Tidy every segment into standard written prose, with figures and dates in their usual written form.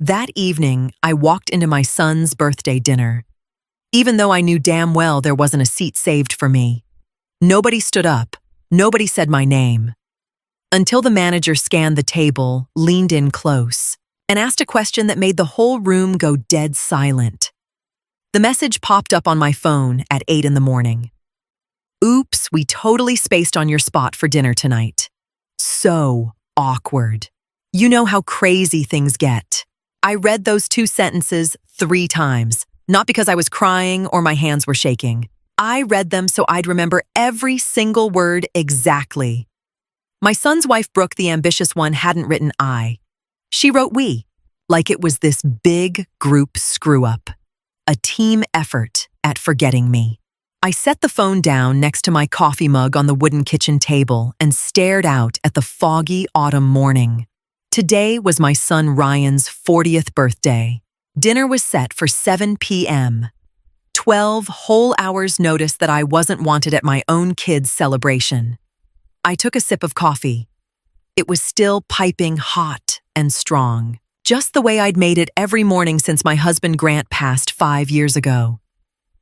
That evening, I walked into my son's birthday dinner, even though I knew damn well there wasn't a seat saved for me. Nobody stood up. Nobody said my name. Until the manager scanned the table, leaned in close, and asked a question that made the whole room go dead silent. The message popped up on my phone at 8 in the morning. Oops, we totally spaced on your spot for dinner tonight. So awkward. You know how crazy things get. I read those 2 sentences 3 times, not because I was crying or my hands were shaking. I read them so I'd remember every single word exactly. My son's wife, Brooke, the ambitious one, hadn't written I. She wrote we, like it was this big group screw-up. A team effort at forgetting me. I set the phone down next to my coffee mug on the wooden kitchen table and stared out at the foggy autumn morning. Today was my son Ryan's 40th birthday. Dinner was set for 7 p.m. 12 whole hours notice that I wasn't wanted at my own kid's celebration. I took a sip of coffee. It was still piping hot and strong, just the way I'd made it every morning since my husband Grant passed 5 years ago.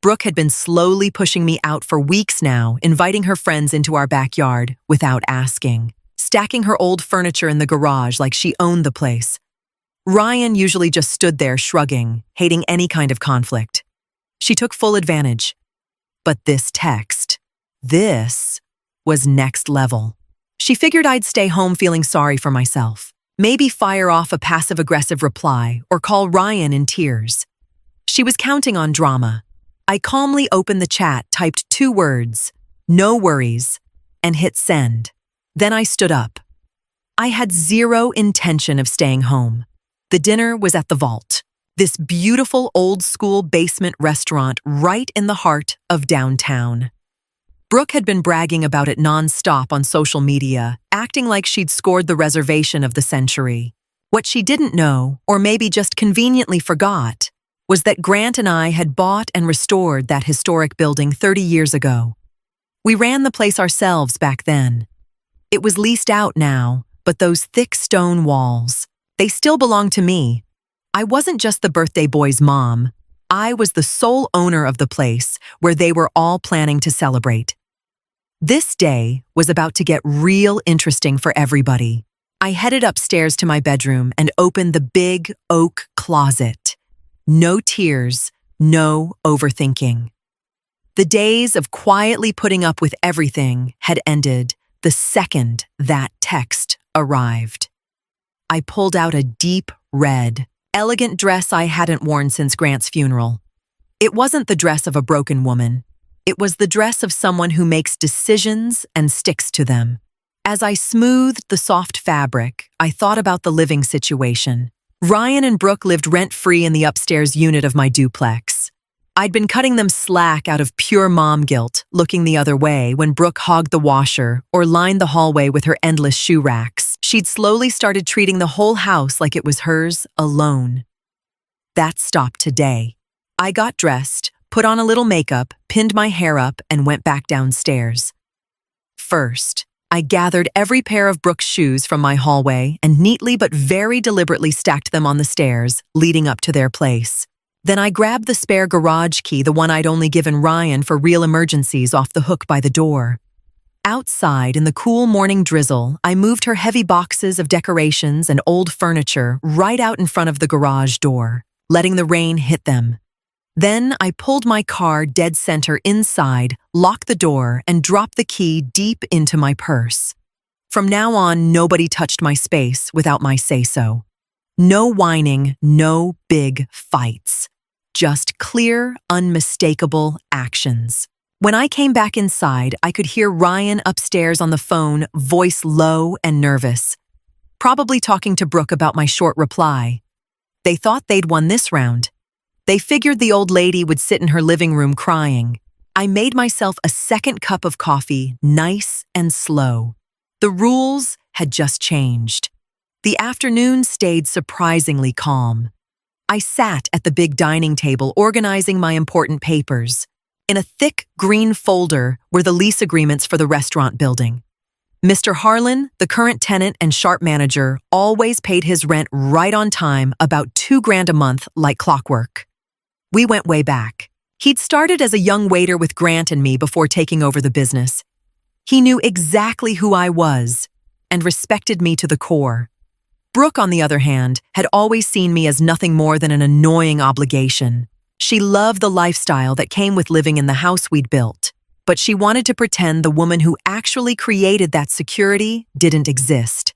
Brooke had been slowly pushing me out for weeks now, inviting her friends into our backyard without asking, stacking her old furniture in the garage like she owned the place. Ryan usually just stood there shrugging, hating any kind of conflict. She took full advantage. But this was next level. She figured I'd stay home feeling sorry for myself, maybe fire off a passive-aggressive reply or call Ryan in tears. She was counting on drama. I calmly opened the chat, typed 2 words, "No worries," and hit send. Then I stood up. I had zero intention of staying home. The dinner was at the Vault, this beautiful old-school basement restaurant right in the heart of downtown. Brooke had been bragging about it non-stop on social media, acting like she'd scored the reservation of the century. What she didn't know, or maybe just conveniently forgot, was that Grant and I had bought and restored that historic building 30 years ago. We ran the place ourselves back then. It was leased out now, but those thick stone walls, they still belonged to me. I wasn't just the birthday boy's mom. I was the sole owner of the place where they were all planning to celebrate. This day was about to get real interesting for everybody. I headed upstairs to my bedroom and opened the big oak closet. No tears, no overthinking. The days of quietly putting up with everything had ended the second that text arrived. I pulled out a deep red, elegant dress I hadn't worn since Grant's funeral. It wasn't the dress of a broken woman. It was the dress of someone who makes decisions and sticks to them. As I smoothed the soft fabric, I thought about the living situation. Ryan and Brooke lived rent-free in the upstairs unit of my duplex. I'd been cutting them slack out of pure mom guilt, looking the other way when Brooke hogged the washer or lined the hallway with her endless shoe racks. She'd slowly started treating the whole house like it was hers alone. That stopped today. I got dressed, put on a little makeup, pinned my hair up, and went back downstairs. First, I gathered every pair of Brooke's shoes from my hallway and neatly but very deliberately stacked them on the stairs, leading up to their place. Then I grabbed the spare garage key, the one I'd only given Ryan for real emergencies, off the hook by the door. Outside, in the cool morning drizzle, I moved her heavy boxes of decorations and old furniture right out in front of the garage door, letting the rain hit them. Then I pulled my car dead center inside, locked the door, and dropped the key deep into my purse. From now on, nobody touched my space without my say-so. No whining, no big fights. Just clear, unmistakable actions. When I came back inside, I could hear Ryan upstairs on the phone, voice low and nervous, probably talking to Brooke about my short reply. They thought they'd won this round. They figured the old lady would sit in her living room crying. I made myself a second cup of coffee, nice and slow. The rules had just changed. The afternoon stayed surprisingly calm. I sat at the big dining table organizing my important papers. In a thick green folder were the lease agreements for the restaurant building. Mr. Harlan, the current tenant and sharp manager, always paid his rent right on time, about $2,000 a month, like clockwork. We went way back. He'd started as a young waiter with Grant and me before taking over the business. He knew exactly who I was and respected me to the core. Brooke, on the other hand, had always seen me as nothing more than an annoying obligation. She loved the lifestyle that came with living in the house we'd built, but she wanted to pretend the woman who actually created that security didn't exist.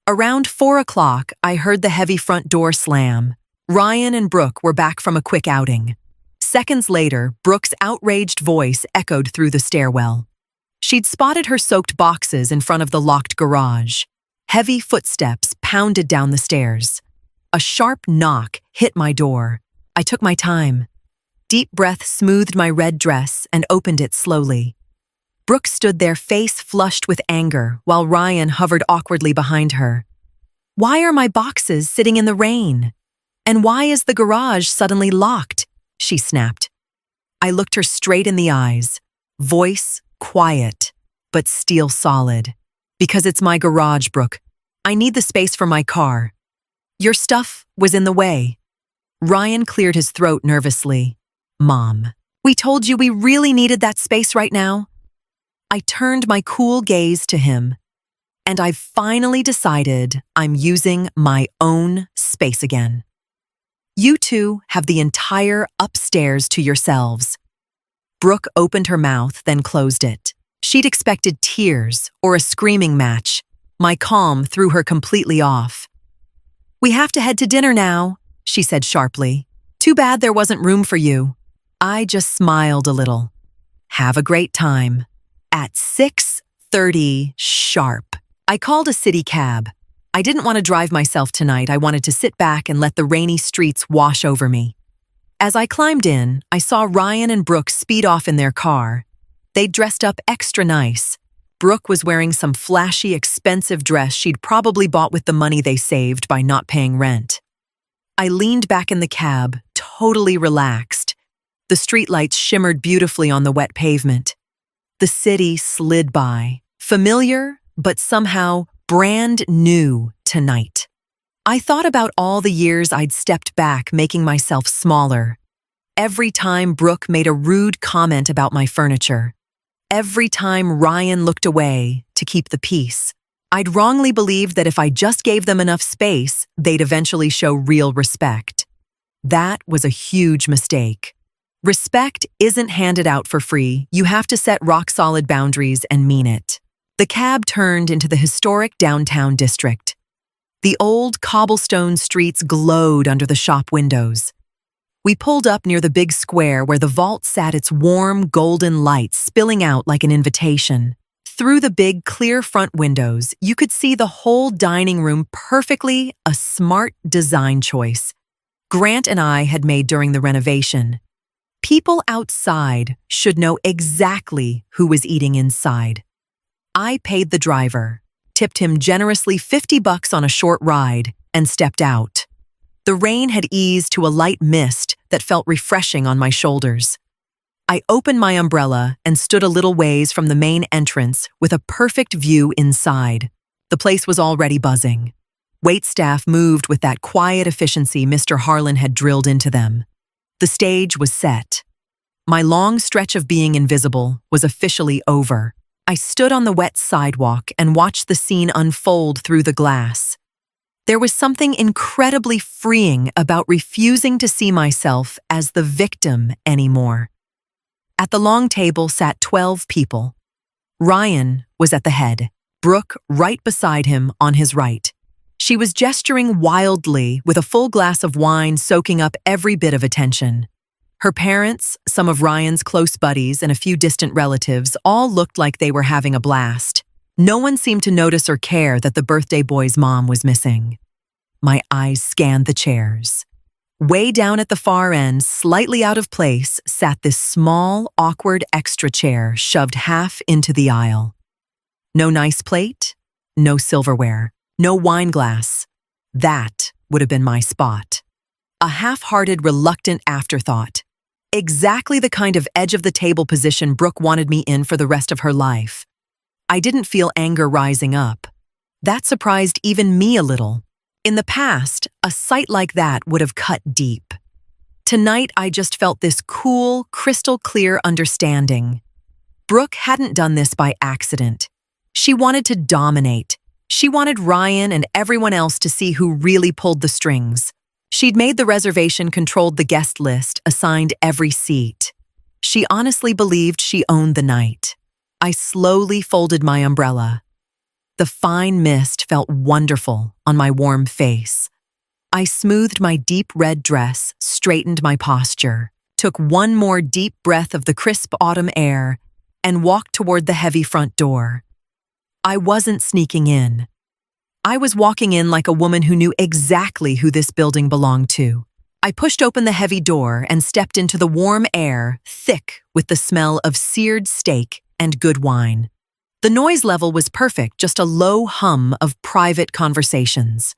Around 4 o'clock, I heard the heavy front door slam. Ryan and Brooke were back from a quick outing. Seconds later, Brooke's outraged voice echoed through the stairwell. She'd spotted her soaked boxes in front of the locked garage. Heavy footsteps pounded down the stairs. A sharp knock hit my door. I took my time. Deep breath smoothed my red dress and opened it slowly. Brooke stood there, face flushed with anger, while Ryan hovered awkwardly behind her. "Why are my boxes sitting in the rain? And why is the garage suddenly locked?" she snapped. I looked her straight in the eyes, voice quiet, but steel solid. "Because it's my garage, Brooke. I need the space for my car. Your stuff was in the way." Ryan cleared his throat nervously. "Mom, we told you we really needed that space right now." I turned my cool gaze to him, and I've finally decided I'm using my own space again. You two have the entire upstairs to yourselves. Brooke opened her mouth, then closed it. She'd expected tears or a screaming match. My calm threw her completely off. "We have to head to dinner now," she said sharply. "Too bad there wasn't room for you." I just smiled a little. "Have a great time." At 6:30 sharp, I called a city cab. I didn't want to drive myself tonight. I wanted to sit back and let the rainy streets wash over me. As I climbed in, I saw Ryan and Brooke speed off in their car. They'd dressed up extra nice. Brooke was wearing some flashy, expensive dress she'd probably bought with the money they saved by not paying rent. I leaned back in the cab, totally relaxed. The streetlights shimmered beautifully on the wet pavement. The city slid by, familiar, but somehow brand new tonight. I thought about all the years I'd stepped back, making myself smaller. Every time Brooke made a rude comment about my furniture. Every time Ryan looked away to keep the peace. I'd wrongly believed that if I just gave them enough space, they'd eventually show real respect. That was a huge mistake. Respect isn't handed out for free. You have to set rock-solid boundaries and mean it. The cab turned into the historic downtown district. The old cobblestone streets glowed under the shop windows. We pulled up near the big square where the vault sat, its warm, golden light spilling out like an invitation. Through the big, clear front windows, you could see the whole dining room perfectly, a smart design choice Grant and I had made during the renovation. People outside should know exactly who was eating inside. I paid the driver, tipped him generously $50 on a short ride, and stepped out. The rain had eased to a light mist that felt refreshing on my shoulders. I opened my umbrella and stood a little ways from the main entrance with a perfect view inside. The place was already buzzing. Waitstaff moved with that quiet efficiency Mr. Harlan had drilled into them. The stage was set. My long stretch of being invisible was officially over. I stood on the wet sidewalk and watched the scene unfold through the glass. There was something incredibly freeing about refusing to see myself as the victim anymore. At the long table sat 12 people. Ryan was at the head, Brooke right beside him on his right. She was gesturing wildly with a full glass of wine soaking up every bit of attention. Her parents, some of Ryan's close buddies, and a few distant relatives all looked like they were having a blast. No one seemed to notice or care that the birthday boy's mom was missing. My eyes scanned the chairs. Way down at the far end, slightly out of place, sat this small, awkward extra chair shoved half into the aisle. No nice plate, no silverware, no wine glass. That would have been my spot. A half-hearted, reluctant afterthought. Exactly the kind of edge-of-the-table position Brooke wanted me in for the rest of her life. I didn't feel anger rising up. That surprised even me a little. In the past, a sight like that would have cut deep. Tonight, I just felt this cool, crystal clear understanding. Brooke hadn't done this by accident. She wanted to dominate. She wanted Ryan and everyone else to see who really pulled the strings. She'd made the reservation, controlled the guest list, assigned every seat. She honestly believed she owned the night. I slowly folded my umbrella. The fine mist felt wonderful on my warm face. I smoothed my deep red dress, straightened my posture, took one more deep breath of the crisp autumn air, and walked toward the heavy front door. I wasn't sneaking in. I was walking in like a woman who knew exactly who this building belonged to. I pushed open the heavy door and stepped into the warm air, thick with the smell of seared steak and good wine. The noise level was perfect, just a low hum of private conversations.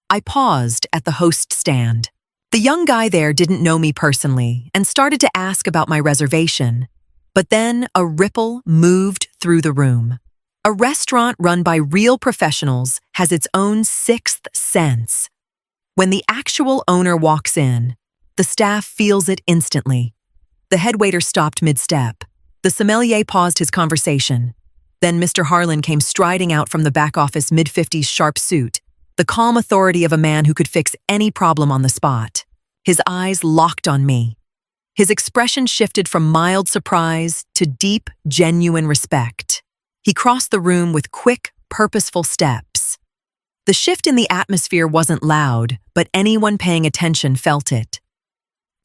I paused at the host stand. The young guy there didn't know me personally and started to ask about my reservation. But then a ripple moved through the room. A restaurant run by real professionals has its own sixth sense. When the actual owner walks in, the staff feels it instantly. The head waiter stopped mid-step. The sommelier paused his conversation. Then Mr. Harlan came striding out from the back office mid-50s sharp suit, the calm authority of a man who could fix any problem on the spot. His eyes locked on me. His expression shifted from mild surprise to deep, genuine respect. He crossed the room with quick, purposeful steps. The shift in the atmosphere wasn't loud, but anyone paying attention felt it.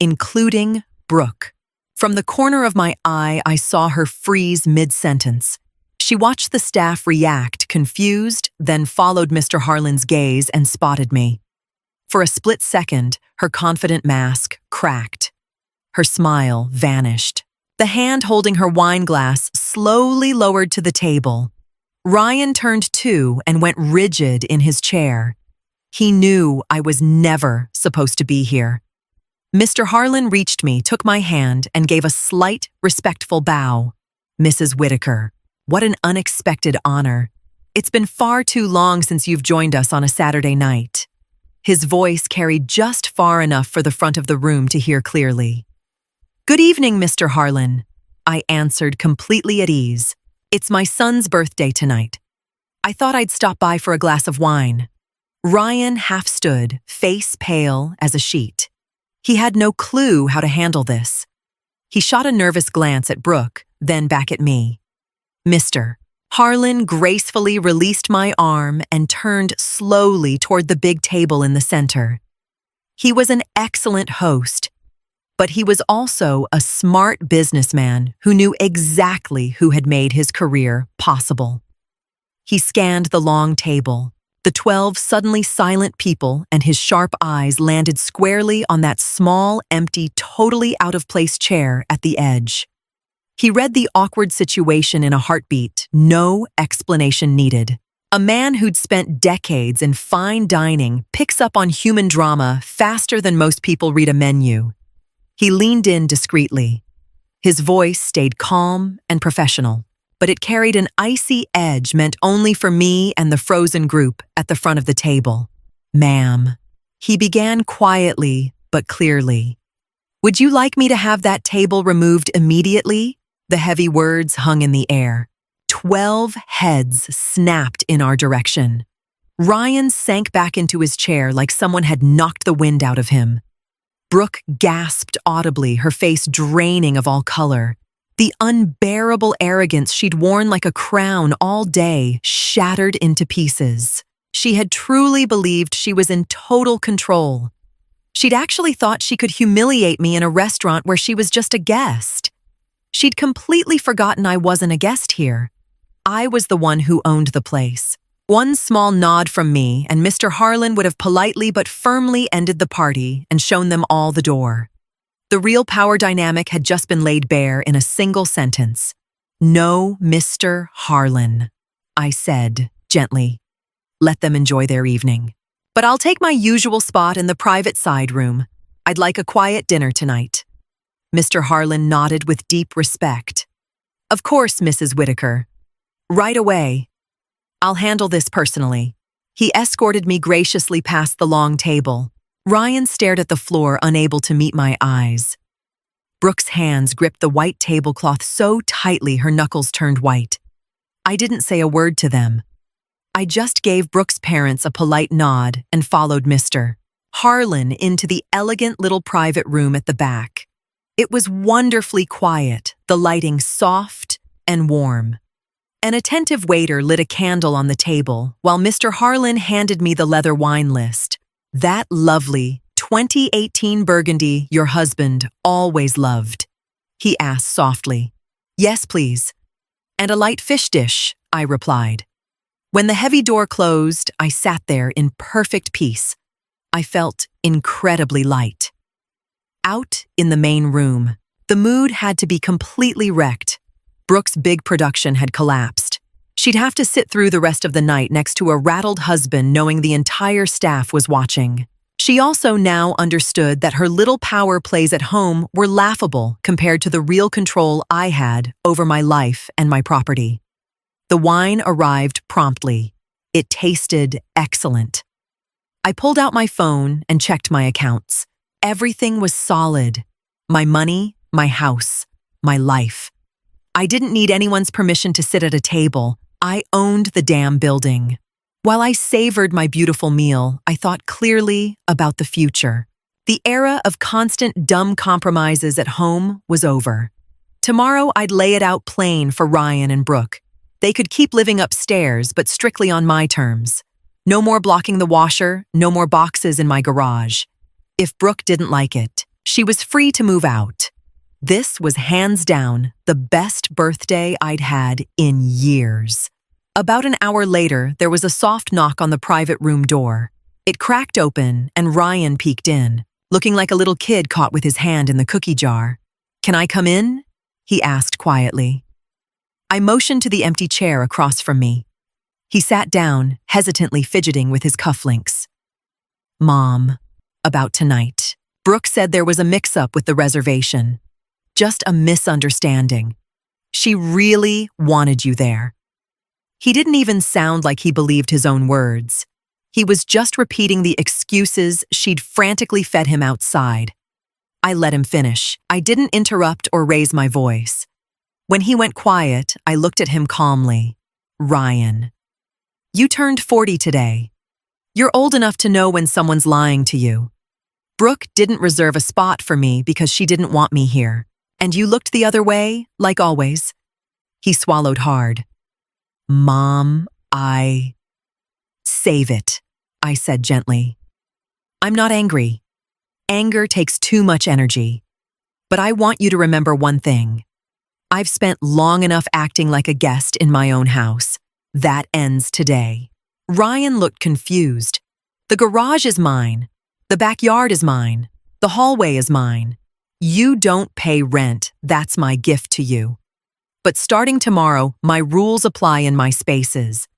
Including Brooke. From the corner of my eye, I saw her freeze mid-sentence. She watched the staff react, confused, then followed Mr. Harlan's gaze and spotted me. For a split second, her confident mask cracked. Her smile vanished. The hand holding her wine glass slowly lowered to the table. Ryan turned too and went rigid in his chair. He knew I was never supposed to be here. Mr. Harlan reached me, took my hand, and gave a slight, respectful bow. Mrs. Whitaker, what an unexpected honor. It's been far too long since you've joined us on a Saturday night. His voice carried just far enough for the front of the room to hear clearly. Good evening, Mr. Harlan, I answered, completely at ease. It's my son's birthday tonight. I thought I'd stop by for a glass of wine. Ryan half stood, face pale as a sheet. He had no clue how to handle this. He shot a nervous glance at Brooke, then back at me. Mr. Harlan gracefully released my arm and turned slowly toward the big table in the center. He was an excellent host, but he was also a smart businessman who knew exactly who had made his career possible. He scanned the long table, the 12 suddenly silent people, and his sharp eyes landed squarely on that small, empty, totally out-of-place chair at the edge. He read the awkward situation in a heartbeat, no explanation needed. A man who'd spent decades in fine dining picks up on human drama faster than most people read a menu. He leaned in discreetly. His voice stayed calm and professional, but it carried an icy edge meant only for me and the frozen group at the front of the table. Ma'am, he began quietly but clearly. Would you like me to have that table removed immediately? The heavy words hung in the air. 12 heads snapped in our direction. Ryan sank back into his chair like someone had knocked the wind out of him. Brooke gasped audibly, her face draining of all color. The unbearable arrogance she'd worn like a crown all day shattered into pieces. She had truly believed she was in total control. She'd actually thought she could humiliate me in a restaurant where she was just a guest. She'd completely forgotten I wasn't a guest here. I was the one who owned the place. One small nod from me, and Mr. Harlan would have politely but firmly ended the party and shown them all the door. The real power dynamic had just been laid bare in a single sentence. No, Mr. Harlan, I said gently. Let them enjoy their evening. But I'll take my usual spot in the private side room. I'd like a quiet dinner tonight. Mr. Harlan nodded with deep respect. Of course, Mrs. Whitaker. Right away. I'll handle this personally. He escorted me graciously past the long table. Ryan stared at the floor, unable to meet my eyes. Brooke's hands gripped the white tablecloth so tightly her knuckles turned white. I didn't say a word to them. I just gave Brooke's parents a polite nod and followed Mr. Harlan into the elegant little private room at the back. It was wonderfully quiet, the lighting soft and warm. An attentive waiter lit a candle on the table while Mr. Harlan handed me the leather wine list. That lovely 2018 Burgundy your husband always loved, he asked softly. Yes, please. And a light fish dish, I replied. When the heavy door closed, I sat there in perfect peace. I felt incredibly light. Out in the main room, the mood had to be completely wrecked. Brooke's big production had collapsed. She'd have to sit through the rest of the night next to a rattled husband knowing the entire staff was watching. She also now understood that her little power plays at home were laughable compared to the real control I had over my life and my property. The wine arrived promptly. It tasted excellent. I pulled out my phone and checked my accounts. Everything was solid. My money, my house, my life. I didn't need anyone's permission to sit at a table. I owned the damn building. While I savored my beautiful meal, I thought clearly about the future. The era of constant dumb compromises at home was over. Tomorrow I'd lay it out plain for Ryan and Brooke. They could keep living upstairs, but strictly on my terms. No more blocking the washer, no more boxes in my garage. If Brooke didn't like it, she was free to move out. This was hands down the best birthday I'd had in years. About an hour later, there was a soft knock on the private room door. It cracked open and Ryan peeked in, looking like a little kid caught with his hand in the cookie jar. "Can I come in?" he asked quietly. I motioned to the empty chair across from me. He sat down, hesitantly fidgeting with his cufflinks. "Mom, about tonight. Brooke said there was a mix-up with the reservation. Just a misunderstanding. She really wanted you there." He didn't even sound like he believed his own words. He was just repeating the excuses she'd frantically fed him outside. I let him finish. I didn't interrupt or raise my voice. When he went quiet, I looked at him calmly. "Ryan, you turned 40 today. You're old enough to know when someone's lying to you. Brooke didn't reserve a spot for me because she didn't want me here. And you looked the other way, like always." He swallowed hard. "Mom, Save it," I said gently. "I'm not angry. Anger takes too much energy. But I want you to remember one thing. I've spent long enough acting like a guest in my own house. That ends today." Ryan looked confused. "The garage is mine. The backyard is mine. The hallway is mine. You don't pay rent. That's my gift to you. But starting tomorrow, my rules apply in my spaces.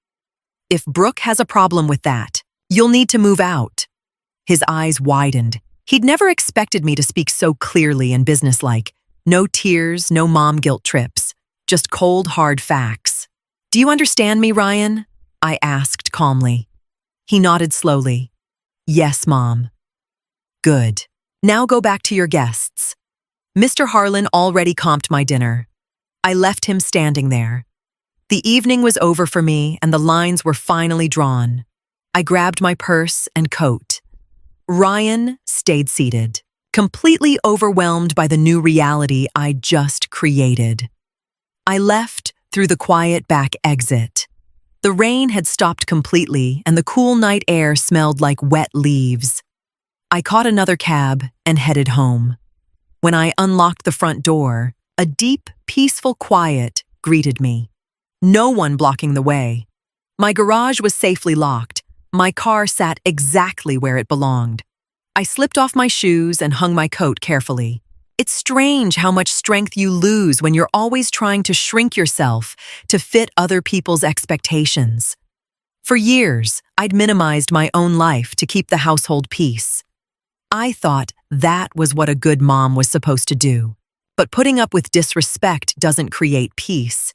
If Brooke has a problem with that, you'll need to move out." His eyes widened. He'd never expected me to speak so clearly and businesslike. No tears, no mom guilt trips. Just cold, hard facts. "Do you understand me, Ryan?" I asked calmly. He nodded slowly. "Yes, Mom." "Good. Now go back to your guests." Mr. Harlan already comped my dinner. I left him standing there. The evening was over for me and the lines were finally drawn. I grabbed my purse and coat. Ryan stayed seated, completely overwhelmed by the new reality I just created. I left through the quiet back exit. The rain had stopped completely and the cool night air smelled like wet leaves. I caught another cab and headed home. When I unlocked the front door, a deep, peaceful quiet greeted me. No one blocking the way. My garage was safely locked. My car sat exactly where it belonged. I slipped off my shoes and hung my coat carefully. It's strange how much strength you lose when you're always trying to shrink yourself to fit other people's expectations. For years, I'd minimized my own life to keep the household peace. I thought that was what a good mom was supposed to do. But putting up with disrespect doesn't create peace.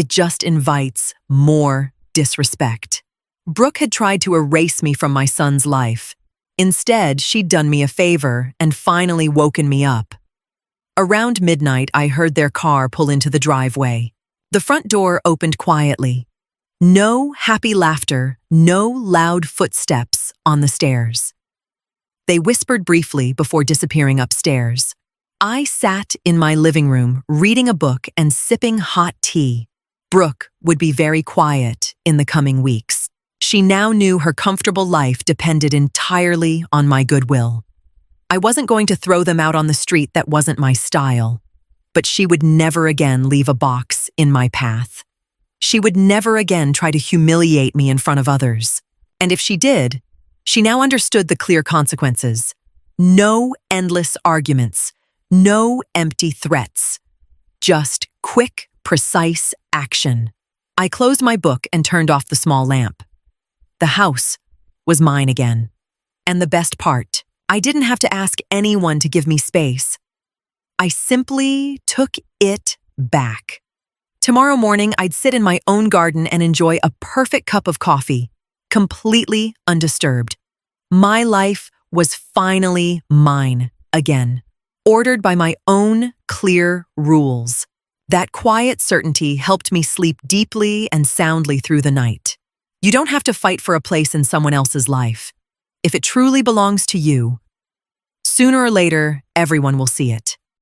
It just invites more disrespect. Brooke had tried to erase me from my son's life. Instead, she'd done me a favor and finally woken me up. Around midnight, I heard their car pull into the driveway. The front door opened quietly. No happy laughter, no loud footsteps on the stairs. They whispered briefly before disappearing upstairs. I sat in my living room, reading a book and sipping hot tea. Brooke would be very quiet in the coming weeks. She now knew her comfortable life depended entirely on my goodwill. I wasn't going to throw them out on the street, that wasn't my style. But she would never again leave a box in my path. She would never again try to humiliate me in front of others. And if she did, she now understood the clear consequences. No endless arguments, no empty threats. Just quick, precise action. I closed my book and turned off the small lamp. The house was mine again. And the best part, I didn't have to ask anyone to give me space. I simply took it back. Tomorrow morning, I'd sit in my own garden and enjoy a perfect cup of coffee, completely undisturbed. My life was finally mine again, ordered by my own clear rules. That quiet certainty helped me sleep deeply and soundly through the night. You don't have to fight for a place in someone else's life. If it truly belongs to you, sooner or later, everyone will see it.